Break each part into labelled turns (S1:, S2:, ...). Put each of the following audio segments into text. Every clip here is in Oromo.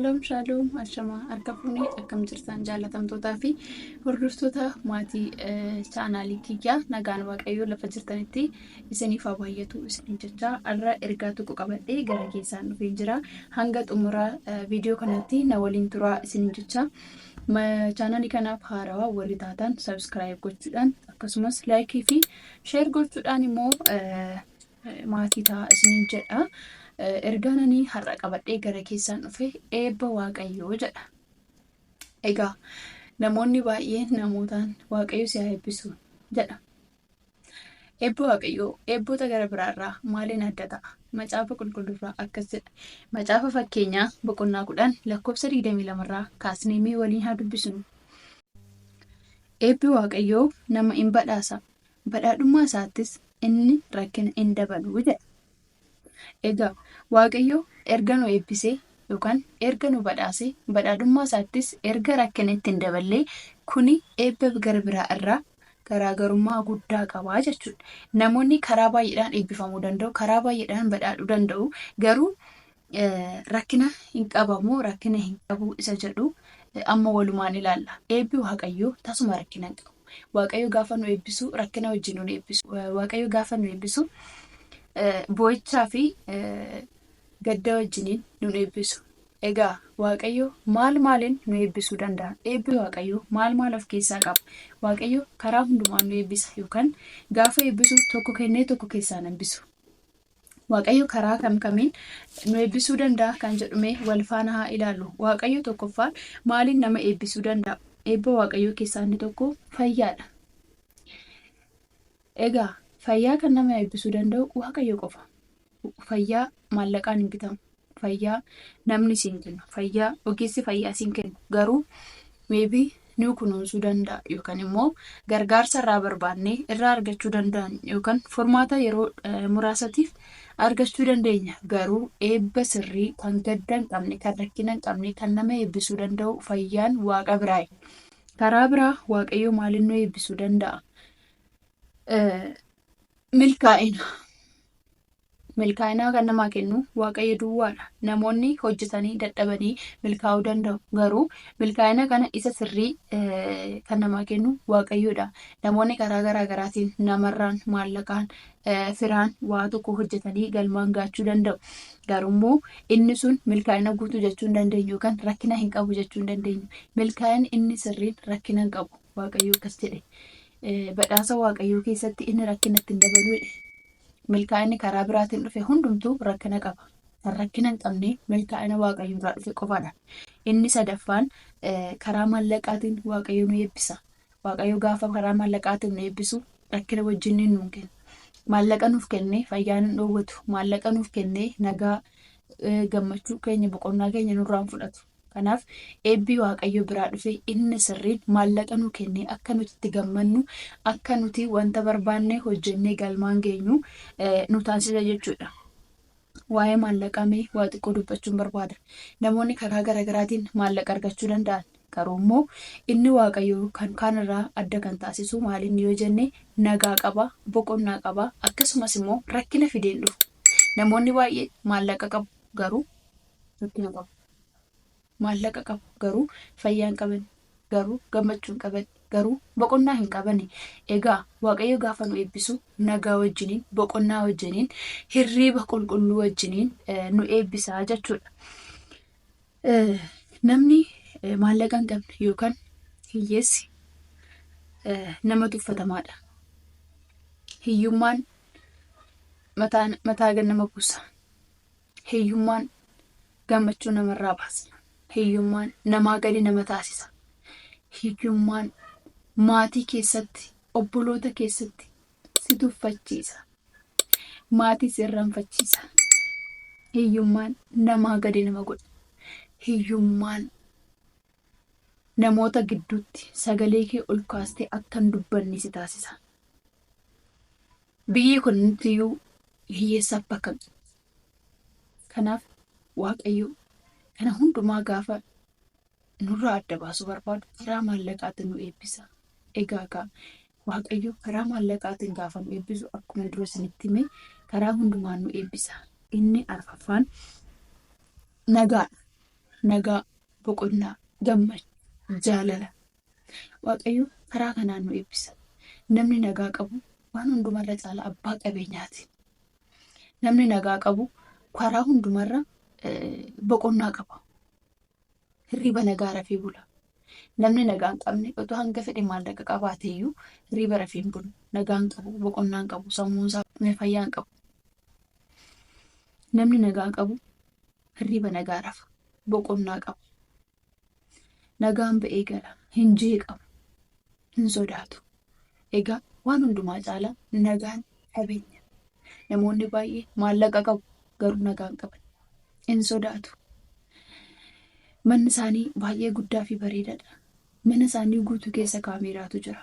S1: Shalom ashama harka fuunee akkam jirtan jaalatamtootaa fi hordoftoota maatii chaanaalii kiyyaa nagaan waaqayyoo lafa jirtanitti isiniif haa baay'atu isiniin jecha har'a ergaa tokko qabadhee gara keessaan dhufee jira. Hanga xumuraa viidiyoo kanatti na waliin turaa isiniin jecha chaanaalii kanaaf haarawaa warri taatan subscribe gochuudhaan akkasumas laayikii fi sheer gochuudhaan immoo maatii ta'a isiniin jedha. Ergaananii har'a qabadhee gara keessaan dhufe eebba waaqayyoo jedha. Egaa namoonni baay'een namootaan waaqayyo si haa eebbisu jedha. Eebba waaqayyoo eebboota gara biraarraa maaliin adda ta'a? Macaafa qulqulluurraa akkas jedha. Macaafa fakkeenyaa boqonnaa 10 lakkoofsa 22 kaasnee mee waliin haa dubbisnu. Eebbi waaqayyoo nama hin badhaasa. Badhaadhummaa isaattis inni rakkina hin dabalu jedha. Egaa waaqayyo erga nu eebbisee yookaan erga nu badhaasee badhaadhummaa isaattis erga rakkina itti hin daballee kuni eebba gara biraa irraa garaagarummaa guddaa qabaa jechuudha. Namoonni karaa baay'eedhaan eebbifamuu danda'u, karaa baay'eedhaan badhaadhuu danda'u. Garuu rakkina hin qabamoo rakkina hin qabu isa jedhu amma walumaan ilaalla. Eebbi waaqayyoo tasuma rakkina hin qabu. Waaqayyo gaafa nu eebbisu rakkina wajjin nu eebbisu. Waaqayyo gaafa nu eebbisu boo'ichaa fi gadda wajjiniin nu eebbisu. Egaa waaqayyo maaliin nu eebbisuu danda'a? Eebbi waaqayyo maal of keessaa qaba? Waaqayyo karaa hundumaan nu eebbisa yookaan gaafa eebbisu tokko kennee tokko keessaa eebbisu. Waaqayyo karaa kamiin nu eebbisuu danda'a kan jedhume wal faana haa ilaallu. Waaqayyo tokkoffaan maaliin nama eebbisuu danda'a? Eebba waaqayyo keessaa inni tokko fayyaadha. Egaa fayyaa kan nama eebbisuu danda'u waaqayyo qofa. Fayyaa maallaqaan hin bitamu. Fayyaa namni siin kennu. Fayyaa ogeessi fayyaa siin kennu. Garuu meebii nu kunuunsuu danda'a yookaan immoo gargaarsa irraa barbaannee irraa argachuu danda'an yookaan furmaata yeroo muraasatiif argachuu dandeenya. Garuu eebba sirrii kan gadda hin qabne, kan rakkina hin qabne, kan nama eebbisuu danda'u fayyaan waaqa biraayi. Karaa biraa waaqayyo maaliin nu eebbisuu danda'a? Milkaa'ina kan namaa kennu waaqayyo duwwaadha. Namoonni hojjetanii dadhabanii milkaa'uu danda'u. Garuu milkaa'ina kana isa sirrii kan namaa kennu waaqayyoodha. Namoonni karaa garaagaraatiin namarraan maallaqaan firaan waa tokko hojjetanii galmaan gaachuu danda'u. Garuu immoo inni sun milkaa'ina guutuu jechuu hin dandeenyu yookaan rakkina hin qabu jechuu hin dandeenyu. Milkaa'inni inni sirriin rakkina hin qabu. Waaqayyo akkas jedhe. Badhaasa waaqayyoo keessatti inni rakkina ittiin dabaluu milkaa'inni karaa biraatiin dhufe hundumtuu rakkina qaba. Kan rakkina hin qabne milkaa'ina waaqayyoo irraa dhufe qofaadha. Inni sadaffaan karaa maallaqaatiin waaqayyo nu eebbisa. Waaqayyo gaafa karaa maallaqaatiin nu eebbisu rakkina wajjin nu kenna. Maallaqa nuuf kennee fayyaan hin dhoowwatu. Maallaqa nuuf kennee nagaa gammachuu keenya boqonnaa keenya nurraan fudhatu. Kanaaf eebbi waaqayyo biraa dhufe inni sirriin maallaqa nu kennee akka nuti itti gammannu akka nuti wanta barbaanne hojjennee galmaan geenyu nu taasisa jechuudha. Waa'ee maallaqaa mee waa xiqqoo dubbachuun barbaada. Namoonni karaa garaagaraatiin maallaqa argachuu danda'an. Garuu immoo inni waaqayyo kan kaanirraa adda kan taasisu maaliin yoo jenne nagaa qaba, boqonnaa qaba, akkasumas immoo rakkina fideen dhufu. Namoonni baay'ee maallaqa qabu garuu rakkina qabu. Maallaqa qabu garuu fayyaa hin qaban, garuu gammachuu hin qaban, garuu boqonnaa hin qaban. Egaa waaqayyo gaafa nu eebbisu nagaa wajjiniin, boqonnaa wajjiniin, hirriiba qulqulluu wajjiniin nu eebbisaa jechuudha. Namni maallaqa hin qabne yookaan hiyyeessi nama tuffatamaadha. Hiyyummaan mataa nama buusa. Hiyyummaan gammachuu namarraa baasa. Hiyyummaan namaa gadi nama taasisa. Hiyyummaan maatii keessatti, obboloota keessatti si tuffachiisa. Maatii si irraanfachiisa. Hiyyummaan namaa gadi nama godha. Hiyyummaan namoota gidduutti sagalee kee ol kaastee akka hin dubbanne si taasisa. Biyyi kun nutiyyuu hiyyeessaaf bakka. Kanaaf waaqayyo kana hundumaa gaafa nurraa adda baasuu barbaadu karaa maallaqaatiin nu eebbisa. Egaa waaqayyo karaa maallaqaatiin gaafa nu eebbisu akkuma dura isinitti hime karaa hundumaan nu eebbisa. Inni arfaffaan nagaadha. nagaa, boqonnaa, gammachuu, jaalala. Waaqayyo karaa kanaan nu eebbisa. Namni nagaa qabu waan hundumarra caala abbaa qabeenyaati. Namni nagaa qabu karaa hundumarra boqonnaa qaba. Hirriba nagaa rafee bula. Namni nagaa hin qabne otoo hanga fedhe maallaqa qabaateeyyuu hirriba rafee hin bulu. Nagaa hin qabu, boqonnaa hin qabu, sammuunsaa fayyaa hin qabu. Namni nagaa qabu hirriba nagaa rafa, boqonnaa qaba. Nagaan ba'ee gala, hin jeeqamu, hin sodaatu. Egaa waan hundumaa caala nagaan qabeenya. Namoonni baay'ee maallaqa qabu garuu nagaa hin qaban. Hin sodaatu. Manni isaanii baay'ee guddaa fi bareedaadha. Mana isaanii guutuu keessa kaameraatu jira.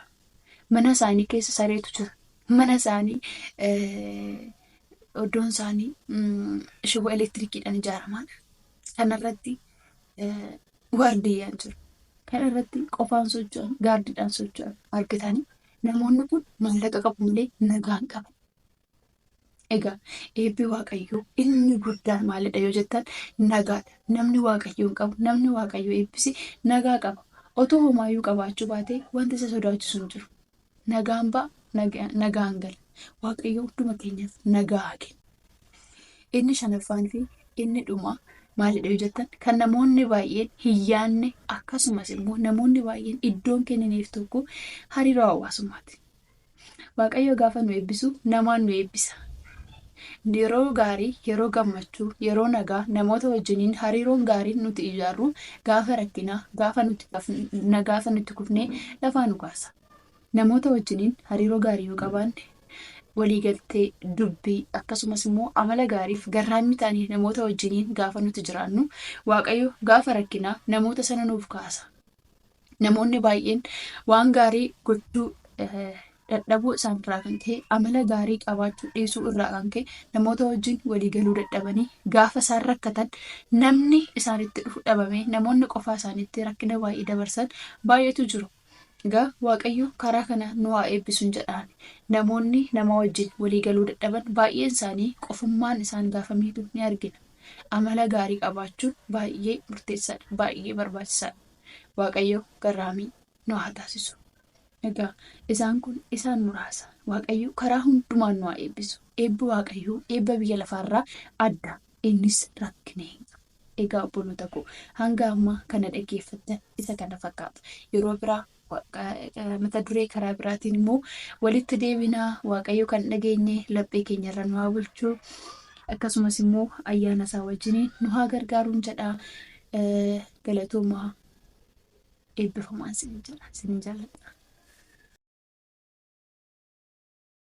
S1: Mana isaanii keessa sareetu jira. Mana isaanii iddoon isaanii shiboo elektirikiidhaan ijaaraman. Kanarratti waardiyyaan jiru. Kanarratti qofaan socho'an, gaardiidhaan socho'an argitanii namoonni kun maallaqa qabu malee nagaa hin qaban. Egaa eebbi waaqayyoo inni guddaan maalidha yoo jettan nagaadha. Namni waaqayyoo hin qabu, namni waaqayyoo eebbise nagaa qaba. Otoo homaayyuu qabaachuu baatee wanti isa sodaachisu hin jiru. Nagaan ba'a, nagaan gala. Waaqayyoo hunduma keenyaaf nagaa haa kennu. Inni shanaffaan fi inni dhumaa maalidha yoo jettan kan namoonni baay'een hin yaadne akkasumas immoo namoonni baay'een iddoon kennaniif tokko hariiroo hawaasummaati. Waaqayyo gaafa nu eebbisu namaan nu eebbisa. Yeroo gaarii, yeroo gammachuu, yeroo nagaa namoota wajjiniin hariiroon gaariin nuti ijaarru gaafa rakkinaa, gaafa nuti kufnee lafaa nu kaasa. Namoota wajjiniin hariiroo gaarii yoo qabaanne waliigaltee, dubbii akkasumas immoo amala gaariif garraamii ta'anii namoota wajjiniin gaafa nuti jiraannu waaqayyo gaafa rakkinaa namoota sana nuuf kaasa. Namoonni baay'een waan gaarii gochuu dadhabuu isaanirraa kan ka'e amala gaarii qabaachuu dhiisuu irraa kan ka'e namoota wajjin waliigaluu dadhabanii gaafa isaan rakkatan namni isaanitti dhufu dhabamee namoonni qofaa isaaniitti rakkina baay'ee dabarsan baay'eetu jiru. Egaa waaqayyo karaa kana nu haa eebbisuun jedhaan namoonni nama wajjin waliigaluu dadhaban baay'een isaanii qofummaan isaan gaafa miidhu ni argina. Amala gaarii qabaachuun baay'ee murteessaadha, baay'ee barbaachisaadha. Waaqayyo garraamii nu haa taasisu. Egaa isaan kun isaan muraasa. Waaqayyo karaa hundumaan nu haa eebbisu. Eebbi waaqayyoo eebba biyya lafaarraa adda. Innis rakkina hin qabu. Egaa obboloota koo hanga ammaa kana dhaggeeffattan isa kana fakkaata. Yeroo biraa mata duree karaa biraatiin immoo walitti deebinaa. Waaqayyo kan dhageenye laphee keenyarra nu haa bulchu. Akkasumas immoo ayyaana isaa wajjiniin nu haa gargaaruun jedhaa. Galatoomaa eebbifamaan sinin jaalladha.